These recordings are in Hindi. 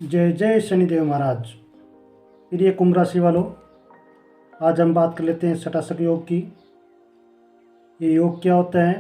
जय जय शनिदेव महाराज। प्रिय कुंभ राशि वालों, आज हम बात कर लेते हैं षटाश्रक योग की। ये योग क्या होता है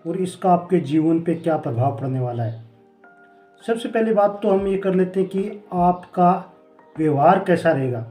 और इसका आपके जीवन पे क्या प्रभाव पड़ने वाला है। सबसे पहली बात तो हम ये कर लेते हैं कि आपका व्यवहार कैसा रहेगा।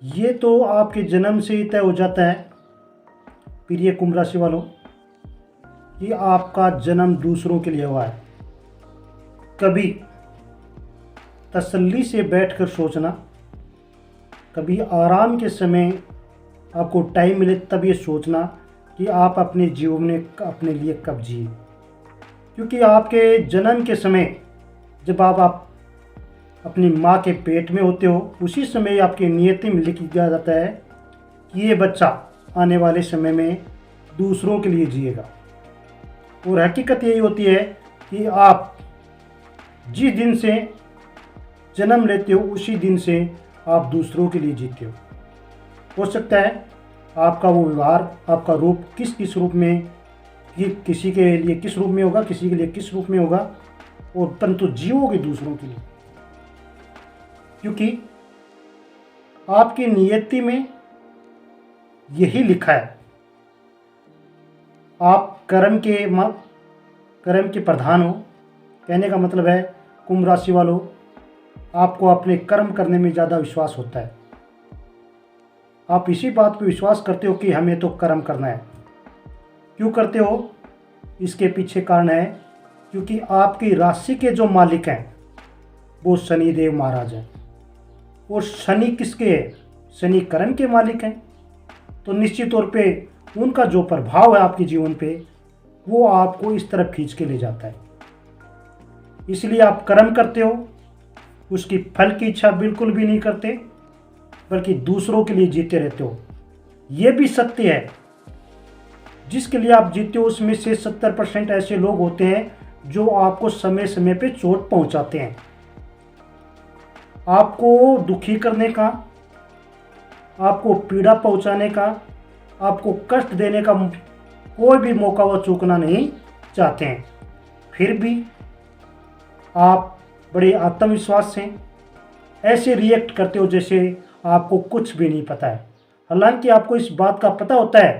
ये तो आपके जन्म से ही तय हो जाता है प्रिय कुंभ राशि वालों कि आपका जन्म दूसरों के लिए हुआ है। कभी तसल्ली से बैठकर सोचना, कभी आराम के समय आपको टाइम मिले तब ये सोचना कि आप अपने जीवन में अपने लिए कब जिए। क्योंकि आपके जन्म के समय जब आप अपनी माँ के पेट में होते हो, उसी समय आपकी नियति में लिख दिया जाता है कि ये बच्चा आने वाले समय में दूसरों के लिए जिएगा। और हकीकत यही होती है कि आप जिस दिन से जन्म लेते हो उसी दिन से आप दूसरों के लिए जीते हो सकता है आपका वो व्यवहार, आपका रूप किस रूप में, किसी के लिए किस रूप में होगा, किसी के लिए किस रूप में होगा, और परंतु जीवोगे दूसरों के लिए। क्योंकि आपकी नियति में यही लिखा है। आप कर्म के प्रधान हो। कहने का मतलब है कुंभ राशि वालों, आपको अपने कर्म करने में ज़्यादा विश्वास होता है। आप इसी बात पर विश्वास करते हो कि हमें तो कर्म करना है। क्यों करते हो? इसके पीछे कारण है क्योंकि आपकी राशि के जो मालिक हैं वो शनिदेव महाराज हैं। और शनि किसके हैं? शनि कर्म के मालिक हैं। तो निश्चित तौर पे उनका जो प्रभाव है आपके जीवन पे वो आपको इस तरफ खींच के ले जाता है। इसलिए आप कर्म करते हो, उसकी फल की इच्छा बिल्कुल भी नहीं करते, बल्कि दूसरों के लिए जीते रहते हो। ये भी सत्य है, जिसके लिए आप जीते हो उसमें से 70% ऐसे लोग होते हैं जो आपको समय समय पे चोट पहुंचाते हैं। आपको दुखी करने का, आपको पीड़ा पहुंचाने का, आपको कष्ट देने का कोई भी मौका वो चूकना नहीं चाहते हैं। फिर भी आप बड़े आत्मविश्वास से ऐसे रिएक्ट करते हो जैसे आपको कुछ भी नहीं पता है। हालांकि आपको इस बात का पता होता है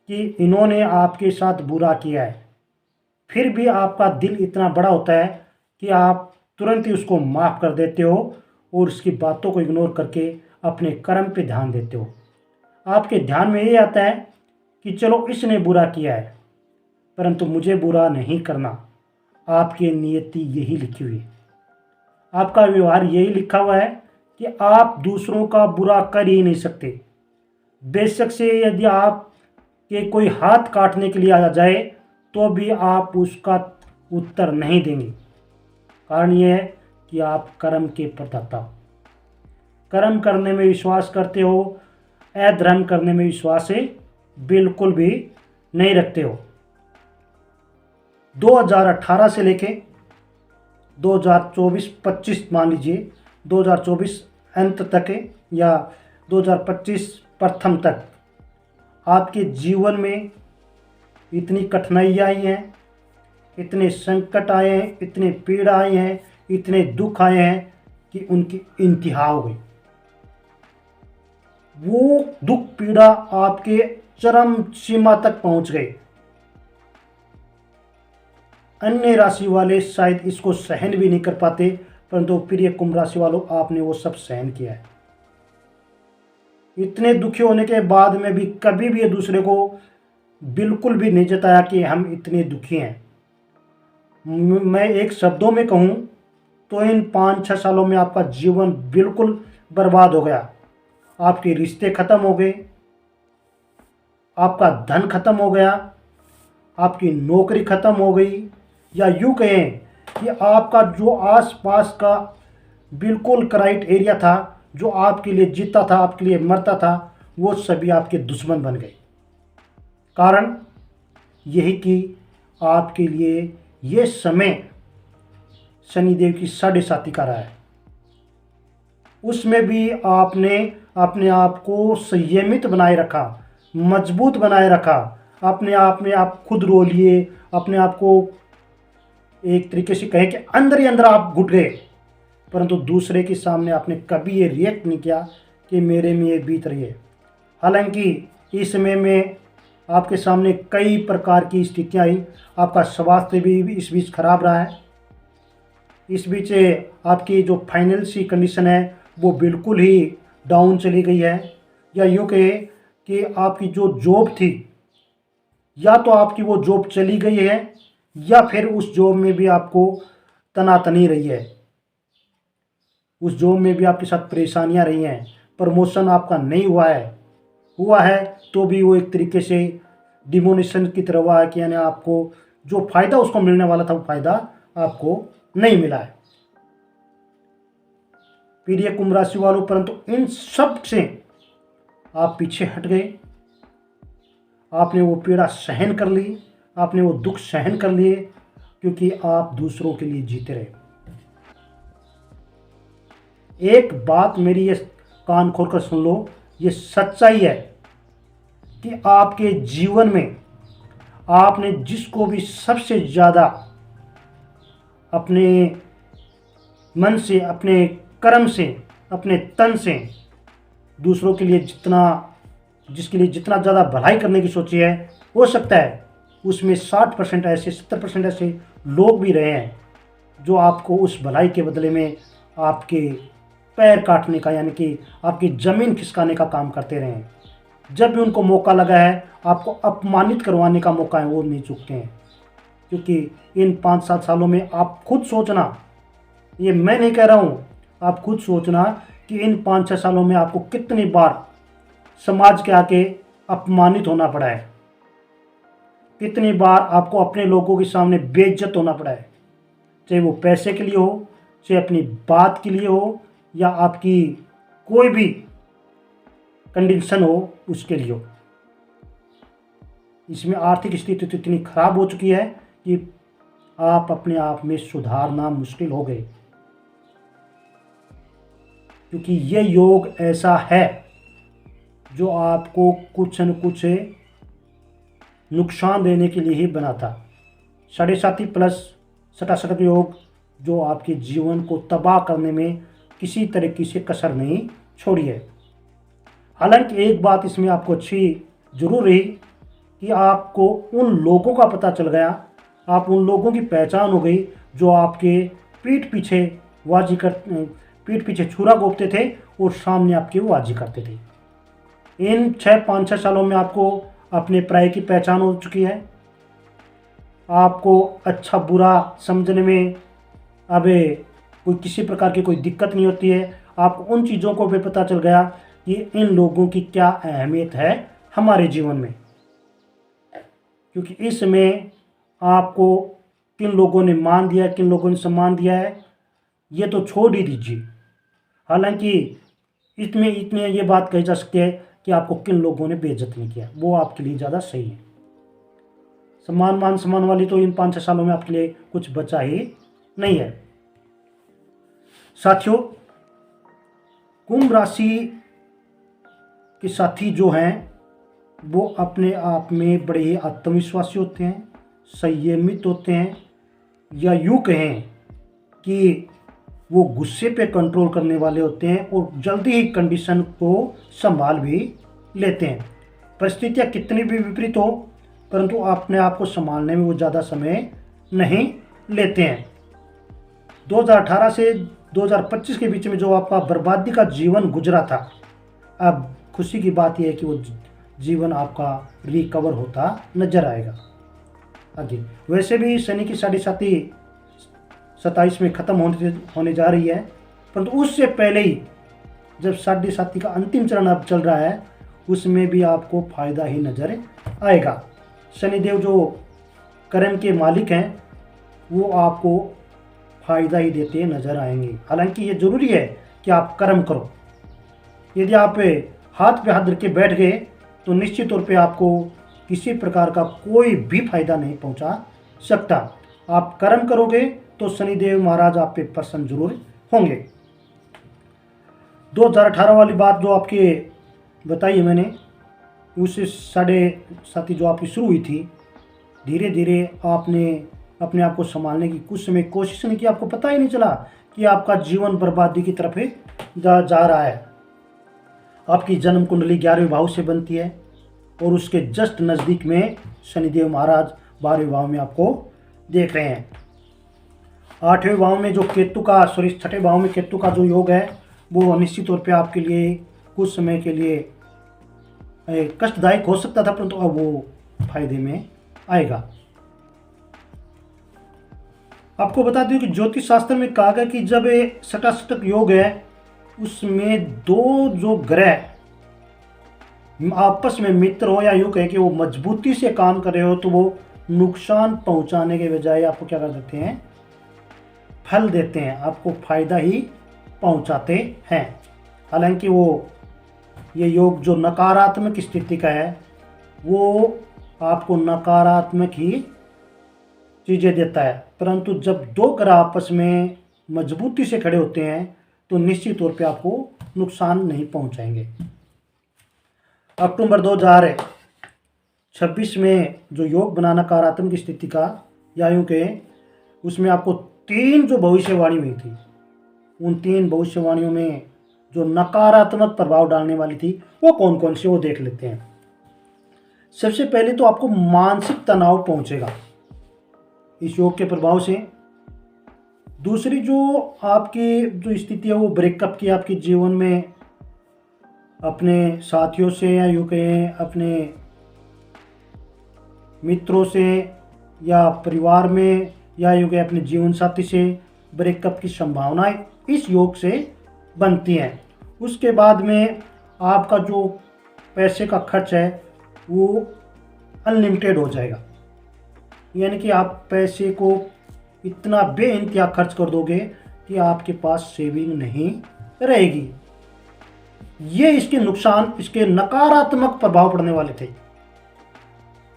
कि इन्होंने आपके साथ बुरा किया है, फिर भी आपका दिल इतना बड़ा होता है कि आप तुरंत ही उसको माफ़ कर देते हो और उसकी बातों को इग्नोर करके अपने कर्म पे ध्यान देते हो। आपके ध्यान में ये आता है कि चलो इसने बुरा किया है परंतु मुझे बुरा नहीं करना। आपकी नियति यही लिखी हुई है, आपका व्यवहार यही लिखा हुआ है कि आप दूसरों का बुरा कर ही नहीं सकते। बेशक से यदि आप के कोई हाथ काटने के लिए आ जाए तो भी आप उसका उत्तर नहीं देंगे। कारण यह है कि आप कर्म के प्रदाता हो, कर्म करने में विश्वास करते हो, अधर्म करने में विश्वास बिल्कुल भी नहीं रखते हो। 2018 से लेके 2024-25 मान लीजिए, 2024 अंत तक या 2025 प्रथम तक आपके जीवन में इतनी कठिनाइयाँ आई हैं, इतने संकट आए हैं, इतने पीड़ा आए हैं, इतने दुख आए हैं कि उनकी इंतहा हो गई। वो दुख पीड़ा आपके चरम सीमा तक पहुंच गए। अन्य राशि वाले शायद इसको सहन भी नहीं कर पाते, परंतु प्रिय कुंभ राशि वालों, आपने वो सब सहन किया है। इतने दुखी होने के बाद में भी कभी भी ये दूसरे को बिल्कुल भी नहीं जताया कि हम इतने दुखी हैं। मैं एक शब्दों में कहूँ तो इन 5-6 सालों में आपका जीवन बिल्कुल बर्बाद हो गया। आपके रिश्ते खत्म हो गए, आपका धन खत्म हो गया, आपकी नौकरी खत्म हो गई, या यूँ कहें कि आपका जो आसपास का बिल्कुल राइट एरिया था, जो आपके लिए जीता था, आपके लिए मरता था, वो सभी आपके दुश्मन बन गए। कारण यही कि आपके लिए ये समय शनिदेव की 7.5 का रहा है। उसमें भी आपने अपने आप को संयमित बनाए रखा, मजबूत बनाए रखा। अपने आप में आप खुद रो लिए, अपने आप को एक तरीके से कहें कि अंदर ही अंदर आप घुट गए, परंतु दूसरे के सामने आपने कभी ये रिएक्ट नहीं किया कि मेरे में ये बीत रही है। हालांकि इस समय में आपके सामने कई प्रकार की स्थितियाँ आई, आपका स्वास्थ्य भी इस बीच खराब रहा है, इस बीच आपकी जो फाइनेंशियल कंडीशन है वो बिल्कुल ही डाउन चली गई है, या यूँ कहे कि आपकी जो जॉब थी, या तो आपकी वो जॉब चली गई है या फिर उस जॉब में भी आपको तनातनी रही है, उस जॉब में भी आपके साथ परेशानियां रही हैं, प्रमोशन आपका नहीं हुआ है तो भी वो एक तरीके से डिमोनेशन की तरह हुआ है कि यानी आपको जो फ़ायदा उसको मिलने वाला था वो फ़ायदा आपको नहीं मिला है। प्रिय कुंभ राशि वालों, परंतु इन सब से आप पीछे हट गए, आपने वो पीड़ा सहन कर ली, आपने वो दुख सहन कर लिए, क्योंकि आप दूसरों के लिए जीते रहे। एक बात मेरी ये कान खोल कर सुन लो, ये सच्चाई है कि आपके जीवन में आपने जिसको भी सबसे ज़्यादा अपने मन से, अपने कर्म से, अपने तन से दूसरों के लिए जिसके लिए जितना ज़्यादा भलाई करने की सोची है, हो सकता है उसमें 60% ऐसे, 70% ऐसे लोग भी रहे हैं जो आपको उस भलाई के बदले में आपके पैर काटने का, यानी कि आपकी ज़मीन खिसकाने का काम करते रहे हैं। जब भी उनको मौका लगा है आपको अपमानित करवाने का मौका है, वो नहीं चूकते हैं। क्योंकि इन 5-7 सालों में आप खुद सोचना, ये मैं नहीं कह रहा हूँ, आप खुद सोचना कि इन 5-6 सालों में आपको कितनी बार समाज के आके अपमानित होना पड़ा है, कितनी बार आपको अपने लोगों के सामने बेइज्जत होना पड़ा है, चाहे वो पैसे के लिए हो, चाहे अपनी बात के लिए हो, या आपकी कोई भी कंडीशन हो उसके लिए हो। इसमें आर्थिक स्थिति तो इतनी खराब हो चुकी है कि आप अपने आप में सुधारना मुश्किल हो गए, क्योंकि ये योग ऐसा है जो आपको कुछ न कुछ नुकसान देने के लिए ही बना था। 7.5 प्लस सटासट योग जो आपके जीवन को तबाह करने में किसी तरीके से कसर नहीं छोड़ी है। हालांकि एक बात इसमें आपको अच्छी जरूर रही कि आपको उन लोगों का पता चल गया, आप उन लोगों की पहचान हो गई जो आपके पीठ पीछे छुरा घोंपते थे और सामने आपके वाजी करते थे। इन 5-6 सालों में आपको अपने प्राय की पहचान हो चुकी है, आपको अच्छा बुरा समझने में अब कोई किसी प्रकार की कोई दिक्कत नहीं होती है। आपको उन चीज़ों को भी पता चल गया कि इन लोगों की क्या अहमियत है हमारे जीवन में, क्योंकि इसमें आपको किन लोगों ने मान दिया, किन लोगों ने सम्मान दिया है, ये तो छोड़ ही दीजिए। हालांकि इतने ये बात कही जा सकती है कि आपको किन लोगों ने बेइज्जत नहीं किया, वो आपके लिए ज़्यादा सही है। मान सम्मान वाली तो इन 5-6 सालों में आपके लिए कुछ बचा ही नहीं है। साथियों, कुंभ राशि के साथी जो हैं वो अपने आप में बड़े ही आत्मविश्वासी होते हैं, संयमित होते हैं, या यूँ कहें कि वो गुस्से पे कंट्रोल करने वाले होते हैं और जल्दी ही कंडीशन को संभाल भी लेते हैं। परिस्थितियाँ कितनी भी विपरीत हो, परंतु अपने आप को संभालने में वो ज़्यादा समय नहीं लेते हैं। 2018 से 2025 के बीच में जो आपका बर्बादी का जीवन गुजरा था, अब खुशी की बात यह है कि वो जीवन आपका रिकवर होता नजर आएगा आगे। वैसे भी शनि की 27 में ख़त्म होने जा रही है, परंतु उससे पहले ही जब 7.5 का अंतिम चरण अब चल रहा है, उसमें भी आपको फायदा ही नजर आएगा। शनिदेव जो कर्म के मालिक हैं वो आपको फायदा ही देते नजर आएंगे। हालांकि ये जरूरी है कि आप कर्म करो। यदि आप हाथ पे हाथ रख के बैठ गए तो निश्चित तौर पे आपको किसी प्रकार का कोई भी फायदा नहीं पहुंचा सकता। आप कर्म करोगे तो शनिदेव महाराज आप पे प्रसन्न जरूर होंगे। 2018 वाली बात जो आपके बताई है मैंने, उससे 7.5 जो आपकी शुरू हुई थी, धीरे धीरे आपने अपने आप को संभालने की कुछ समय कोशिश नहीं की, आपको पता ही नहीं चला कि आपका जीवन बर्बादी की तरफ ही जा रहा है। आपकी जन्म कुंडली 11वें भाव से बनती है और उसके जस्ट नज़दीक में शनिदेव महाराज 12वें भाव में आपको देख रहे हैं। 8वें भाव में जो केतु का, सॉरी 6ठे भाव में केतु का जो योग है वो निश्चित तौर पे आपके लिए कुछ समय के लिए कष्टदायक हो सकता था, परंतु अब वो फायदे में आएगा। आपको बता दूं कि ज्योतिष शास्त्र में कहा गया कि जब ये सटासटक योग है उसमें दो जो ग्रह आपस में मित्र हो या यूं कहे कि वो मजबूती से काम कर रहे हो तो वो नुकसान पहुंचाने के बजाय आपको क्या कर देते हैं, फल देते हैं, आपको फायदा ही पहुंचाते हैं। हालांकि ये योग जो नकारात्मक स्थिति का है वो आपको नकारात्मक ही चीज़ें देता है, परंतु जब दो ग्रह आपस में मजबूती से खड़े होते हैं तो निश्चित तौर पे आपको नुकसान नहीं पहुंचाएंगे। अक्टूबर 2026 में जो योग बना नकारात्मक स्थिति का, या यूँ के उसमें आपको 3 जो भविष्यवाणी हुई थी, उन 3 भविष्यवाणियों में जो नकारात्मक प्रभाव डालने वाली थी वो कौन कौन से, वो देख लेते हैं। सबसे पहले तो आपको मानसिक तनाव पहुंचेगा इस योग के प्रभाव से। दूसरी जो आपकी जो स्थिति है वो ब्रेकअप की, आपके जीवन में अपने साथियों से या यूँ कहें अपने मित्रों से या परिवार में या यूँ कहें अपने जीवन साथी से ब्रेकअप की संभावनाएं इस योग से बनती हैं। उसके बाद में आपका जो पैसे का खर्च है वो अनलिमिटेड हो जाएगा, यानी कि आप पैसे को इतना बेइंतहा खर्च कर दोगे कि आपके पास सेविंग नहीं रहेगी। ये इसके नुकसान, इसके नकारात्मक प्रभाव पड़ने वाले थे।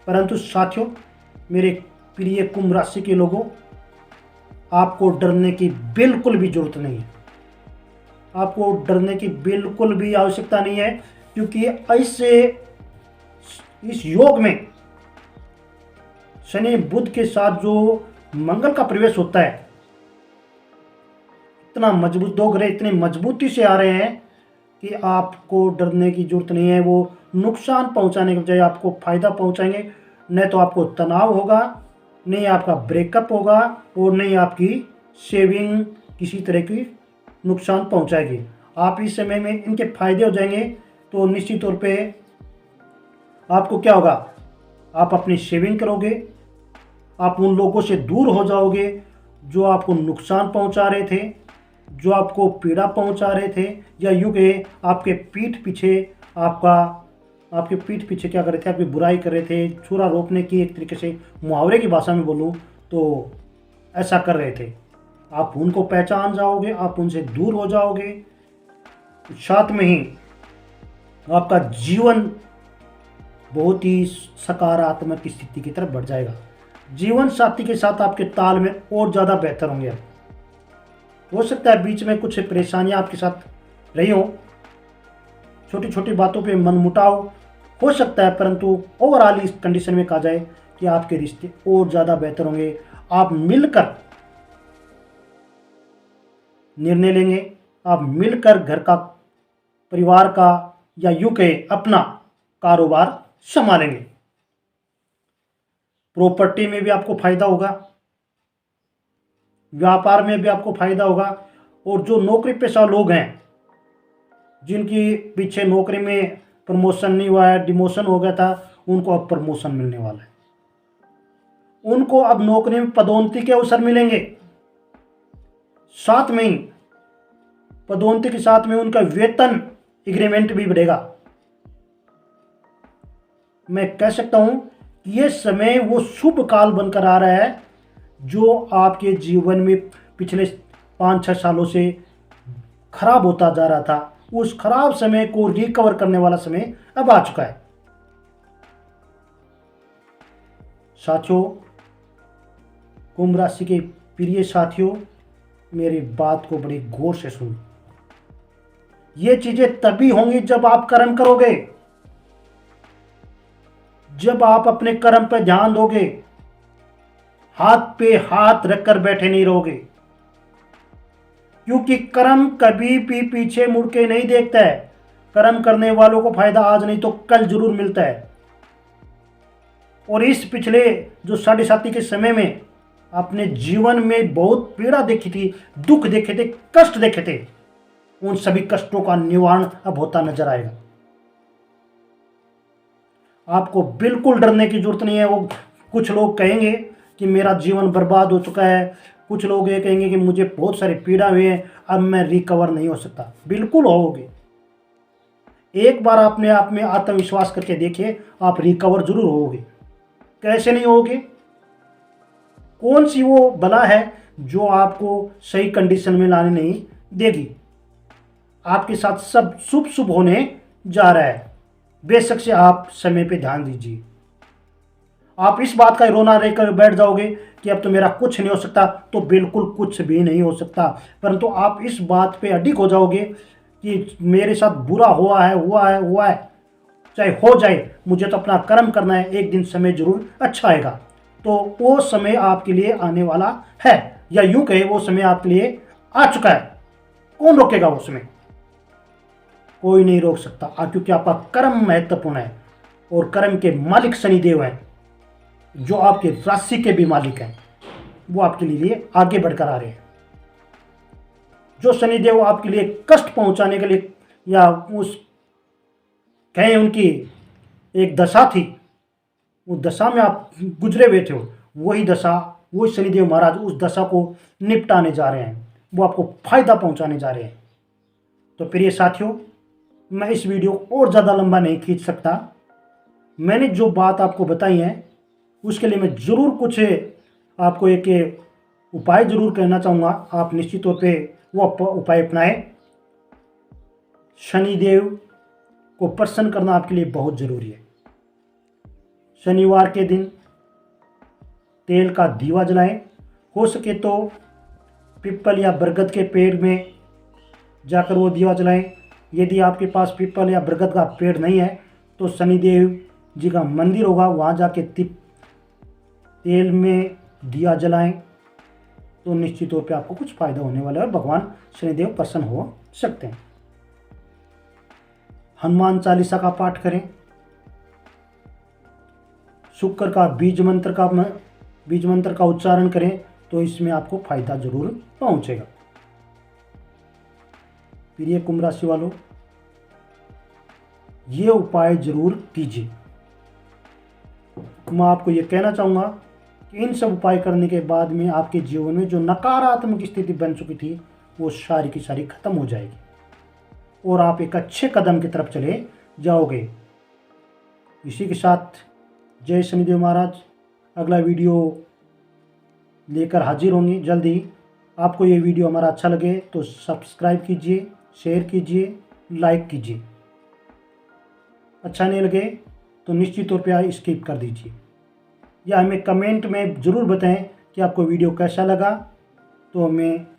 परंतु साथियों, मेरे प्रिय कुंभ राशि के लोगों, आपको डरने की बिल्कुल भी जरूरत नहीं है। आपको डरने की बिल्कुल भी आवश्यकता नहीं है, क्योंकि ऐसे इस योग में शनि बुध के साथ जो मंगल का प्रवेश होता है, इतना मजबूत, 2 ग्रह इतनी मजबूती से आ रहे हैं कि आपको डरने की जरूरत नहीं है। वो नुकसान पहुंचाने के बजाय आपको फायदा पहुंचाएंगे। न तो आपको तनाव होगा, नहीं आपका ब्रेकअप होगा, और नहीं आपकी सेविंग किसी तरह की नुकसान पहुंचाएगी। आप इस समय में इनके फायदे हो जाएंगे तो निश्चित तौर पे आपको क्या होगा, आप अपनी सेविंग करोगे, आप उन लोगों से दूर हो जाओगे जो आपको नुकसान पहुंचा रहे थे, जो आपको पीड़ा पहुंचा रहे थे, या यूँ कहे आपके पीठ पीछे क्या कर रहे थे, आपकी बुराई कर रहे थे, छुरा रोकने की, एक तरीके से मुहावरे की भाषा में बोलूँ तो ऐसा कर रहे थे। आप उनको पहचान जाओगे, आप उनसे दूर हो जाओगे। साथ में ही आपका जीवन बहुत ही सकारात्मक स्थिति की तरफ बढ़ जाएगा। जीवन साथी के साथ आपके तालमेल और ज़्यादा बेहतर होंगे। हो सकता है बीच में कुछ परेशानियां आपके साथ रही हो, छोटी छोटी बातों पे मनमुटाव हो सकता है, परंतु ओवरऑल इस कंडीशन में कहा जाए कि आपके रिश्ते और ज़्यादा बेहतर होंगे। आप मिलकर निर्णय लेंगे, आप मिलकर घर का, परिवार का, या यूँ कहे अपना कारोबार संभालेंगे। प्रॉपर्टी में भी आपको फायदा होगा, व्यापार में भी आपको फायदा होगा। और जो नौकरी पेशा लोग हैं, जिनकी पीछे नौकरी में प्रमोशन नहीं हुआ है, डिमोशन हो गया था, उनको अब प्रमोशन मिलने वाला है। उनको अब नौकरी में पदोन्नति के अवसर मिलेंगे। साथ में ही पदोन्नति के साथ में उनका वेतन इंक्रीमेंट भी बढ़ेगा। मैं कह सकता हूं कि ये समय वो शुभ काल बनकर आ रहा है जो आपके जीवन में पिछले 5-6 सालों से खराब होता जा रहा था। उस खराब समय को रिकवर करने वाला समय अब आ चुका है। साथियों, कुंभ राशि के प्रिय साथियों, मेरी बात को बड़ी गौर से सुनो। ये चीजें तभी होंगी जब आप कर्म करोगे, जब आप अपने कर्म पर ध्यान दोगे। हाथ पे हाथ रखकर बैठे नहीं रहोगे, क्योंकि कर्म कभी भी पीछे मुड़ के नहीं देखता है। कर्म करने वालों को फायदा आज नहीं तो कल जरूर मिलता है। और इस पिछले जो 7.5 के समय में अपने जीवन में बहुत पीड़ा देखी थी, दुख देखे थे, कष्ट देखे थे, उन सभी कष्टों का निवारण अब होता नजर आएगा। आपको बिल्कुल डरने की जरूरत नहीं है। वो कुछ लोग कहेंगे कि मेरा जीवन बर्बाद हो चुका है, कुछ लोग ये कहेंगे कि मुझे बहुत सारी पीड़ा हुई है, अब मैं रिकवर नहीं हो सकता। बिल्कुल होगे। एक बार अपने आप में आत्मविश्वास करके देखिए, आप रिकवर जरूर होगे। कैसे नहीं होगे? कौन सी वो बला है जो आपको सही कंडीशन में लाने नहीं देगी? आपके साथ सब शुभ शुभ होने जा रहा है। बेशक से आप समय पे ध्यान दीजिए। आप इस बात का रोना लेकर बैठ जाओगे कि अब तो मेरा कुछ नहीं हो सकता, तो बिल्कुल कुछ भी नहीं हो सकता। परंतु आप इस बात पे अडिग हो जाओगे कि मेरे साथ बुरा हुआ है, चाहे हो जाए, मुझे तो अपना कर्म करना है, एक दिन समय जरूर अच्छा आएगा। तो वो समय आपके लिए आने वाला है, या यूं कहे वो समय आपके लिए आ चुका है। कौन रोकेगा वो समय? कोई नहीं रोक सकता, क्योंकि आपका कर्म महत्वपूर्ण है। और कर्म के मालिक शनिदेव हैं, जो आपके राशि के भी मालिक हैं। वो आपके लिए आगे बढ़कर आ रहे हैं। जो शनिदेव आपके लिए कष्ट पहुंचाने के लिए, या उस कहें उनकी एक दशा थी, उस दशा में आप गुजरे हुए थे, वही दशा, वही शनिदेव महाराज उस दशा को निपटाने जा रहे हैं। वो आपको फायदा पहुंचाने जा रहे हैं। तो प्रिय साथियों, मैं इस वीडियो को और ज़्यादा लंबा नहीं खींच सकता। मैंने जो बात आपको बताई है उसके लिए मैं ज़रूर कुछ आपको एक उपाय ज़रूर कहना चाहूँगा। आप निश्चित तौर पे वो उपाय अपनाएं। शनिदेव को प्रसन्न करना आपके लिए बहुत ज़रूरी है। शनिवार के दिन तेल का दीवा जलाएं। हो सके तो पीपल या बरगद के पेड़ में जाकर वो दीवा जलाएं। यदि आपके पास पीपल या बरगद का पेड़ नहीं है तो शनिदेव जी का मंदिर होगा, वहाँ जाके तेल में दिया जलाएं, तो निश्चित तौर पे आपको कुछ फायदा होने वाला है और भगवान शनिदेव प्रसन्न हो सकते हैं। हनुमान चालीसा का पाठ करें। शुक्र का बीज मंत्र का उच्चारण करें, तो इसमें आपको फायदा जरूर पहुंचेगा। प्रिय कुंभ राशि वालों, ये उपाय जरूर कीजिए। मैं आपको ये कहना चाहूँगा कि इन सब उपाय करने के बाद में आपके जीवन में जो नकारात्मक स्थिति बन चुकी थी वो सारी की सारी खत्म हो जाएगी और आप एक अच्छे कदम की तरफ चले जाओगे। इसी के साथ जय शनिदेव महाराज। अगला वीडियो लेकर हाजिर होंगे जल्दी। आपको ये वीडियो हमारा अच्छा लगे तो सब्सक्राइब कीजिए, शेयर कीजिए, लाइक कीजिए। अच्छा नहीं लगे तो निश्चित तौर पे स्किप कर दीजिए, या हमें कमेंट में ज़रूर बताएं कि आपको वीडियो कैसा लगा, तो हमें